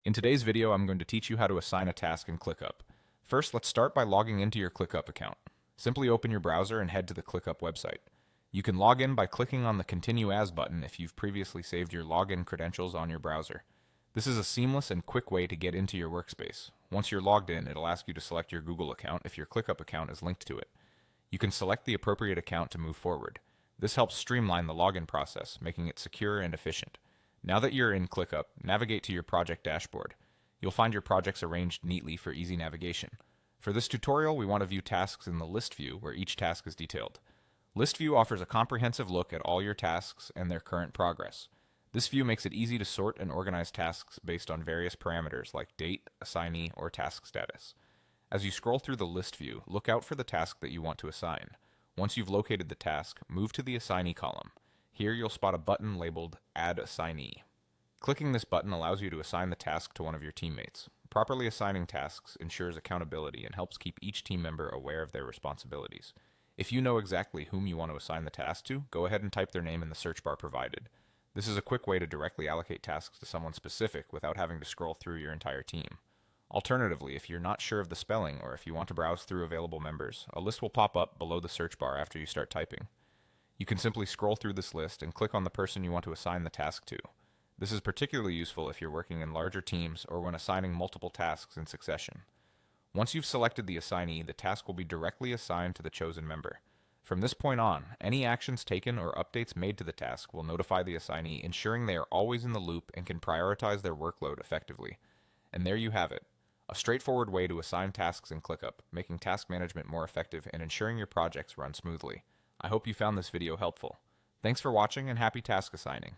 In today's video, I'm going to teach you how to assign a task in ClickUp. First, let's start by logging into your ClickUp account. Simply open your browser and head to the ClickUp website. You can log in by clicking on the Continue As button if you've previously saved your login credentials on your browser. This is a seamless and quick way to get into your workspace. Once you're logged in, it'll ask you to select your Google account if your ClickUp account is linked to it. You can select the appropriate account to move forward. This helps streamline the login process, making it secure and efficient. Now that you're in ClickUp, navigate to your project dashboard. You'll find your projects arranged neatly for easy navigation. For this tutorial, we want to view tasks in the list view where each task is detailed. List view offers a comprehensive look at all your tasks and their current progress. This view makes it easy to sort and organize tasks based on various parameters like date, assignee, or task status. As you scroll through the list view, look out for the task that you want to assign. Once you've located the task, move to the assignee column. Here you'll spot a button labeled Add Assignee. Clicking this button allows you to assign the task to one of your teammates. Properly assigning tasks ensures accountability and helps keep each team member aware of their responsibilities. If you know exactly whom you want to assign the task to, go ahead and type their name in the search bar provided. This is a quick way to directly allocate tasks to someone specific without having to scroll through your entire team. Alternatively, if you're not sure of the spelling or if you want to browse through available members, a list will pop up below the search bar after you start typing. You can simply scroll through this list and click on the person you want to assign the task to. This is particularly useful if you're working in larger teams or when assigning multiple tasks in succession. Once you've selected the assignee, the task will be directly assigned to the chosen member. From this point on, any actions taken or updates made to the task will notify the assignee, ensuring they are always in the loop and can prioritize their workload effectively. And there you have it. A straightforward way to assign tasks in ClickUp, making task management more effective and ensuring your projects run smoothly. I hope you found this video helpful. Thanks for watching and happy task assigning.